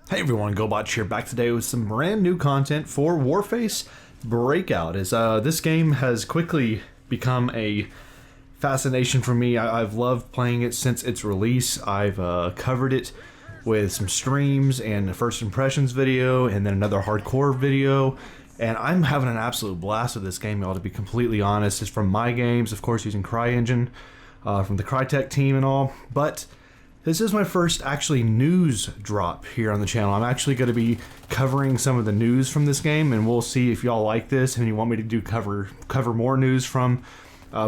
Hey everyone, Gobotch here, back today with some brand new content for Warface Breakout. As this game has quickly become a fascination for me. I've loved playing it since its release. I've covered it with some streams and a first impressions video and then another hardcore video. And I'm having an absolute blast with this game, y'all, to be completely honest. It's from my games, of course, using CryEngine, from the Crytek team and all. But this is my first actually news drop here on the channel. I'm actually going to be covering some of the news from this game, and we'll see if y'all like this and you want me to do cover more news from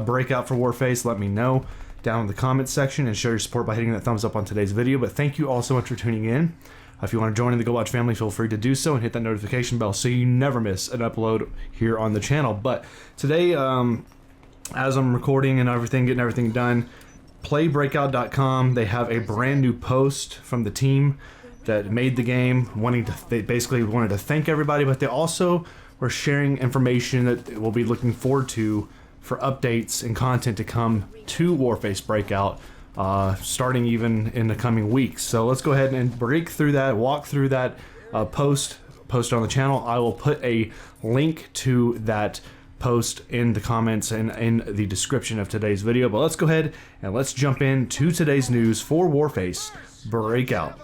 Breakout for Warface. Let me know down in the comments section and show your support by hitting that thumbs up on today's video. But thank you all so much for tuning in. If you want to join in the Gobotch family, feel free to do so and hit that notification bell so you never miss an upload here on the channel. But today, as I'm recording and getting everything done, playbreakout.com, they have a brand new post from the team that made the game, they basically wanted to thank everybody, but they also were sharing information that we'll be looking forward to for updates and content to come to Warface Breakout, starting even in the coming weeks. So let's go ahead and walk through that post on the channel. I will put a link to that post in the comments and in the description of today's video. But let's go ahead and let's jump into today's news for Warface Breakout.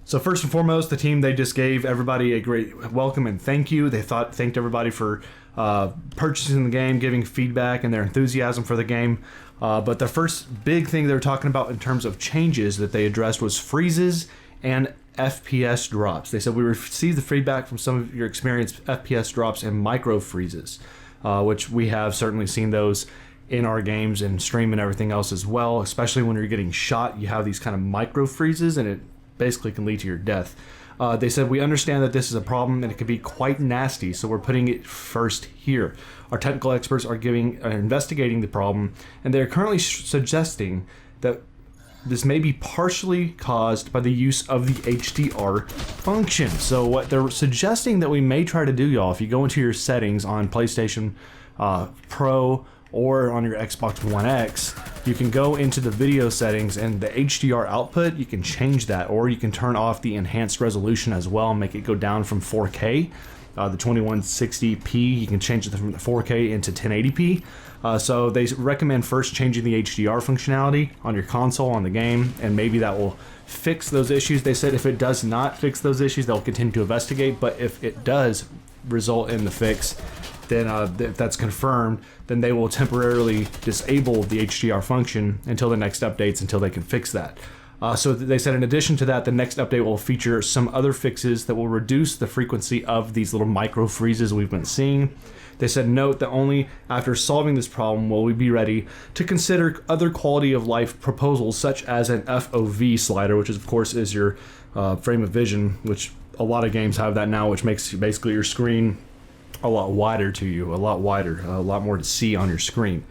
So first and foremost, the team, they just gave everybody a great welcome and thank you. They thanked everybody for purchasing the game, giving feedback and their enthusiasm for the game. But the first big thing they were talking about in terms of changes that they addressed was freezes and FPS drops. They said we received the feedback from some of your experienced FPS drops and micro freezes, which we have certainly seen those in our games and stream and everything else as well. Especially when you're getting shot, you have these kind of micro freezes and it basically can lead to your death. They said we understand that this is a problem and it can be quite nasty, so we're putting it first here. Our technical experts are investigating the problem, and they're currently suggesting that this may be partially caused by the use of the HDR function. So what they're suggesting that we may try to do, y'all, if you go into your settings on PlayStation Pro or on your Xbox One X, you can go into the video settings and the HDR output, you can change that, or you can turn off the enhanced resolution as well and make it go down from 4K. The 2160p, you can change it from 4K into 1080p. So they recommend first changing the HDR functionality on your console, on the game, and maybe that will fix those issues. They said if it does not fix those issues, they'll continue to investigate, but if it does result in the fix, then if that's confirmed, then they will temporarily disable the HDR function until the next updates, until they can fix that. So they said in addition to that, the next update will feature some other fixes that will reduce the frequency of these little micro freezes we've been seeing. They said note that only after solving this problem will we be ready to consider other quality of life proposals such as an FOV slider, which of course is your frame of vision, which a lot of games have that now, which makes basically your screen a lot wider to you, a lot more to see on your screen.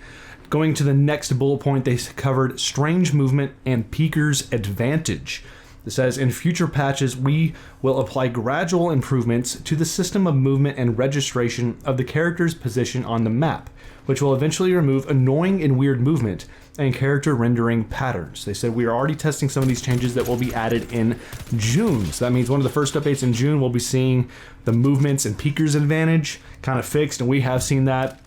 Going to the next bullet point, they covered strange movement and peeker's advantage. It says, in future patches, we will apply gradual improvements to the system of movement and registration of the character's position on the map, which will eventually remove annoying and weird movement and character rendering patterns. They said we are already testing some of these changes that will be added in June. So that means one of the first updates in June, we'll be seeing the movements and peeker's advantage kind of fixed, and we have seen that.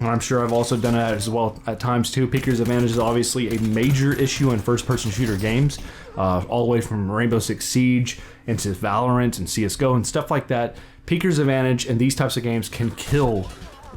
I'm sure I've also done that as well at times too. Peeker's advantage is obviously a major issue in first-person shooter games, all the way from Rainbow Six Siege into Valorant and CSGO and stuff like that. Peeker's advantage in these types of games can kill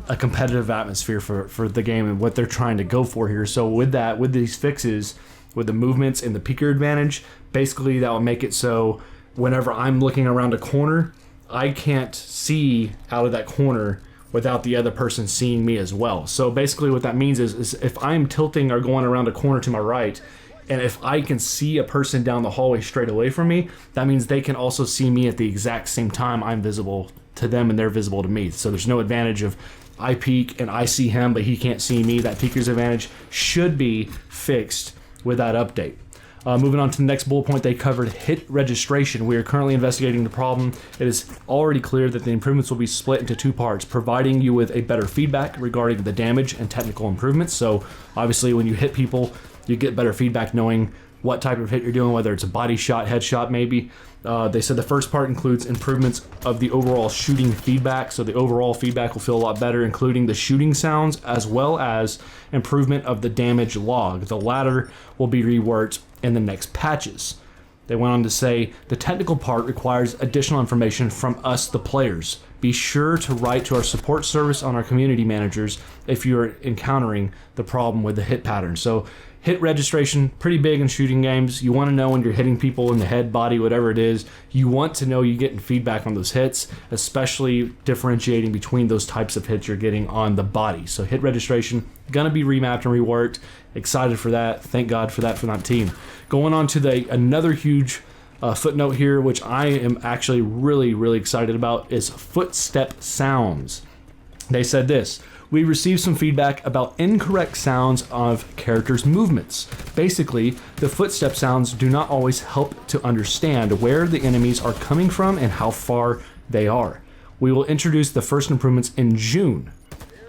a competitive atmosphere for the game and what they're trying to go for here. So with these fixes, with the movements and the peeker advantage, basically that will make it so whenever I'm looking around a corner, I can't see out of that corner without the other person seeing me as well. So basically what that means is if I'm tilting or going around a corner to my right, and if I can see a person down the hallway straight away from me, that means they can also see me at the exact same time I'm visible to them and they're visible to me. So there's no advantage of I peek and I see him, but he can't see me. That peeker's advantage should be fixed with that update. Moving on to the next bullet point, they covered hit registration. We are currently investigating the problem. It is already clear that the improvements will be split into two parts, providing you with a better feedback regarding the damage and technical improvements. So obviously when you hit people, you get better feedback knowing what type of hit you're doing, whether it's a body shot, headshot maybe. They said the first part includes improvements of the overall shooting feedback, so the overall feedback will feel a lot better, including the shooting sounds as well as improvement of the damage log. The latter will be reworked in the next patches. They went on to say the technical part requires additional information from us, the players. Be sure to write to our support service on our community managers if you're encountering the problem with the hit pattern. So hit registration, pretty big in shooting games. You want to know when you're hitting people in the head, body, whatever it is. You want to know you're getting feedback on those hits, especially differentiating between those types of hits you're getting on the body. So hit registration, gonna be remapped and reworked. Excited for that. Thank God for that team. Going on to another huge footnote here, which I am actually really, really excited about, is Footstep Sounds. They said this: we received some feedback about incorrect sounds of characters' movements. Basically, the footstep sounds do not always help to understand where the enemies are coming from and how far they are. We will introduce the first improvements in June.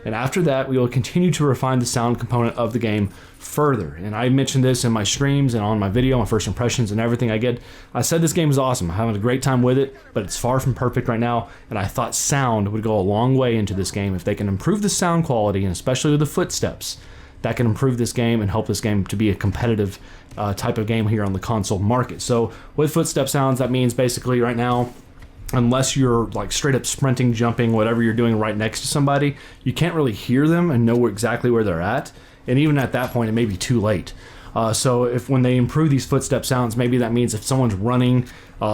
And after that, we will continue to refine the sound component of the game further. And I mentioned this in my streams and on my video, my first impressions and everything I get. I said this game is awesome. I'm having a great time with it, but it's far from perfect right now. And I thought sound would go a long way into this game. If they can improve the sound quality, and especially with the footsteps, that can improve this game and help this game to be a competitive type of game here on the console market. So with footstep sounds, that means basically right now, unless you're like straight up sprinting, jumping, whatever you're doing right next to somebody, you can't really hear them and know exactly where they're at. And even at that point, it may be too late. So if when they improve these footstep sounds, maybe that means if someone's running,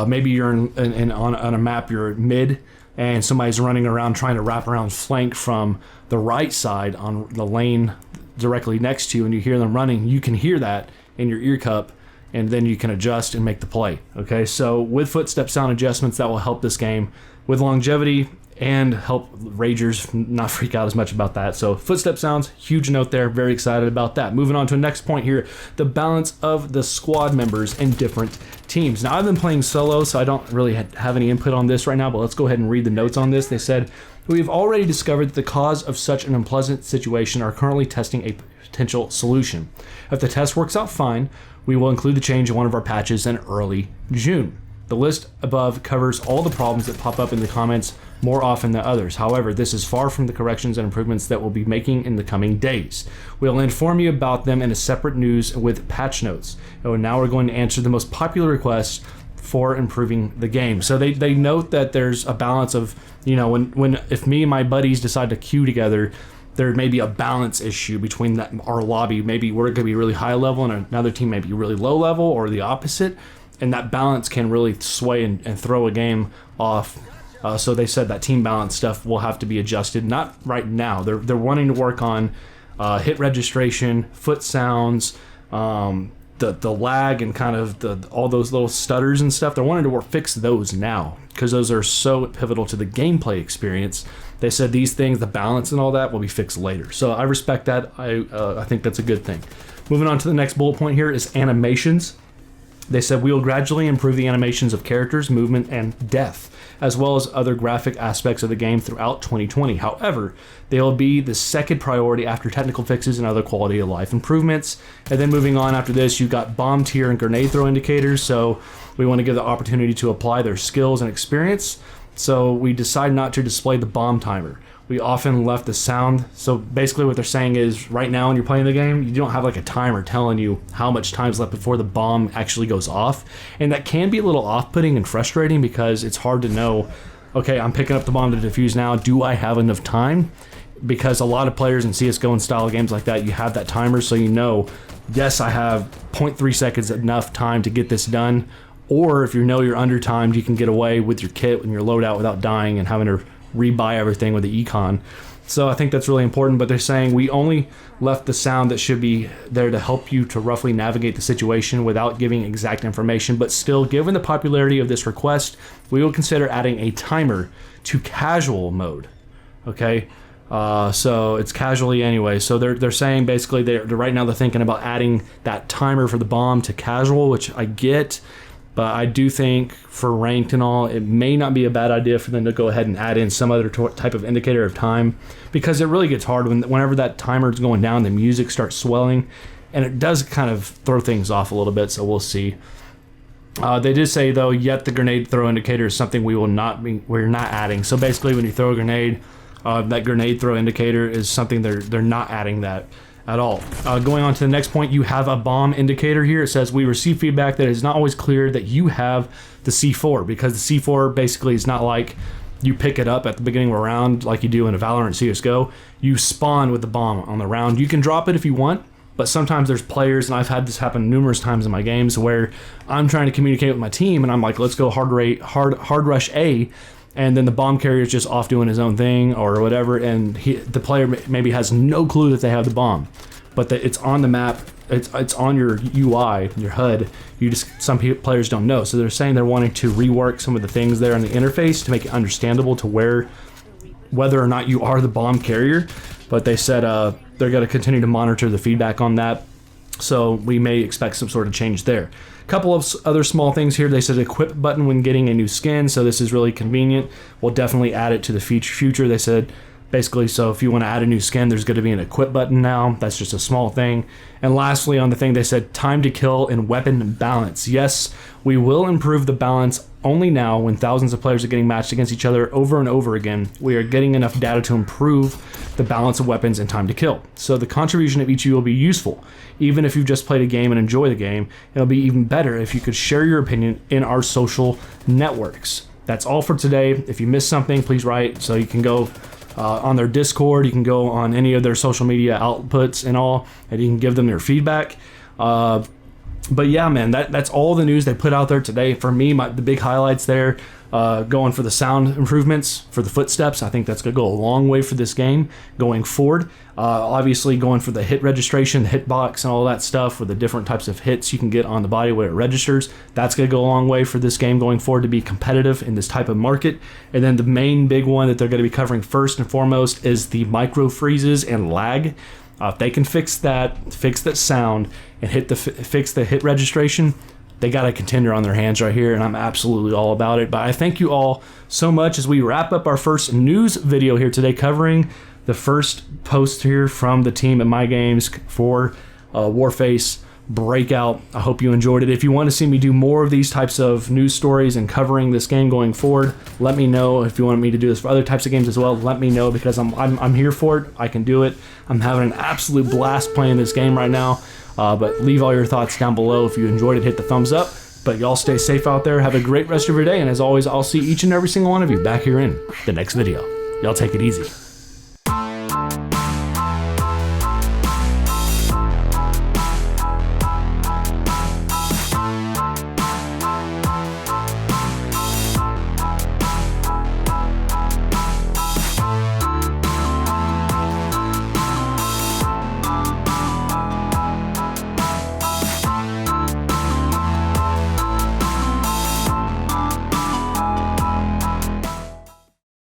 maybe you're on a map, you're mid, and somebody's running around trying to wrap around flank from the right side on the lane directly next to you, and you hear them running, you can hear that in your ear cup, and then you can adjust and make the play. Okay, so with footstep sound adjustments, that will help this game with longevity and help ragers not freak out as much about that. So footstep sounds, huge note there, very excited about that. Moving on to the next point here, the balance of the squad members in different teams. Now I've been playing solo, so I don't really have any input on this right now, but let's go ahead and read the notes on this. They said, we have already discovered that the cause of such an unpleasant situation are currently testing a potential solution. If the test works out fine, we will include the change in one of our patches in early June. The list above covers all the problems that pop up in the comments more often than others. However, this is far from the corrections and improvements that we'll be making in the coming days. We'll inform you about them in a separate news with patch notes. And now we're going to answer the most popular requests for improving the game. So they note that there's a balance of, you know, if me and my buddies decide to queue together, there may be a balance issue between our lobby. Maybe we're going to be really high level and another team may be really low level, or the opposite. And that balance can really sway and throw a game off. So they said that team balance stuff will have to be adjusted. Not right now. They're wanting to work on hit registration, foot sounds, the lag, and kind of all those little stutters and stuff. They're wanting to fix those now because those are so pivotal to the gameplay experience. They said these things, the balance and all that, will be fixed later. So I respect that. I think that's a good thing. Moving on to the next bullet point here is animations. They said we will gradually improve the animations of characters, movement, and death, as well as other graphic aspects of the game throughout 2020. However, they will be the second priority after technical fixes and other quality of life improvements. And then moving on after this, you've got bomb tier and grenade throw indicators. So we want to give the opportunity to apply their skills and experience. So we decide not to display the bomb timer. We often left the sound. So basically what they're saying is right now when you're playing the game, you don't have like a timer telling you how much time's left before the bomb actually goes off. And that can be a little off-putting and frustrating because it's hard to know, okay, I'm picking up the bomb to defuse now. Do I have enough time? Because a lot of players in CSGO and style games like that, you have that timer so you know, yes, I have 0.3 seconds enough time to get this done. Or if you know you're under timed, you can get away with your kit and your loadout without dying and having to rebuy everything with the econ. So I think that's really important, but they're saying we only left the sound that should be there to help you to roughly navigate the situation without giving exact information. But still, given the popularity of this request, we will consider adding a timer to casual mode. Okay, so it's casually anyway. So they're saying basically they're right now they're thinking about adding that timer for the bomb to casual, which I get. But I do think for ranked and all, it may not be a bad idea for them to go ahead and add in some other type of indicator of time, because it really gets hard whenever that timer is going down, the music starts swelling, and it does kind of throw things off a little bit, so we'll see. They did say though, yet the grenade throw indicator is something we're not adding. So basically, when you throw a grenade, that grenade throw indicator is something they're not adding that at all. Going on to the next point, you have a bomb indicator here. It says we receive feedback that it's not always clear that you have the C4, because the C4 basically is not like you pick it up at the beginning of a round like you do in a Valorant CSGO. You spawn with the bomb on the round. You can drop it if you want, but sometimes there's players, and I've had this happen numerous times in my games, where I'm trying to communicate with my team and I'm like, let's go hard rush A, and then the bomb carrier is just off doing his own thing or whatever, and the player maybe has no clue that they have the bomb, but it's on the map, it's on your UI, your HUD. Some players don't know, so they're saying they're wanting to rework some of the things there on the interface to make it understandable to whether or not you are the bomb carrier. But they said they're going to continue to monitor the feedback on that, so we may expect some sort of change there. A couple of other small things here. They said equip button when getting a new skin, so this is really convenient. We'll definitely add it to the future. They said basically, so if you want to add a new skin, there's going to be an equip button now. That's just a small thing. And lastly, on the thing, they said time to kill and weapon balance. Yes, we will improve the balance only now when thousands of players are getting matched against each other over and over again. We are getting enough data to improve the balance of weapons and time to kill. So the contribution of each of you will be useful. Even if you've just played a game and enjoy the game, it'll be even better if you could share your opinion in our social networks. That's all for today. If you missed something, please write, so you can go on their Discord, you can go on any of their social media outputs and all, and you can give them their feedback. But yeah, man, that's all the news they put out there today. For me, the big highlights there, going for the sound improvements for the footsteps. I think that's going to go a long way for this game going forward. Obviously, going for the hit registration, the hitbox, and all that stuff with the different types of hits you can get on the body where it registers. That's going to go a long way for this game going forward to be competitive in this type of market. And then the main big one that they're going to be covering first and foremost is the micro freezes and lag. If they can fix that sound, and fix the hit registration, they got a contender on their hands right here, and I'm absolutely all about it. But I thank you all so much as we wrap up our first news video here today, covering the first post here from the team at My Games for Warface Breakout. I hope you enjoyed it. If you want to see me do more of these types of news stories and covering this game going forward, let me know. If you want me to do this for other types of games as well, let me know, because I'm here for it. I can do it. I'm having an absolute blast playing this game right now. But leave all your thoughts down below. If you enjoyed it, hit the thumbs up. But y'all stay safe out there. Have a great rest of your day. And as always, I'll see each and every single one of you back here in the next video. Y'all take it easy.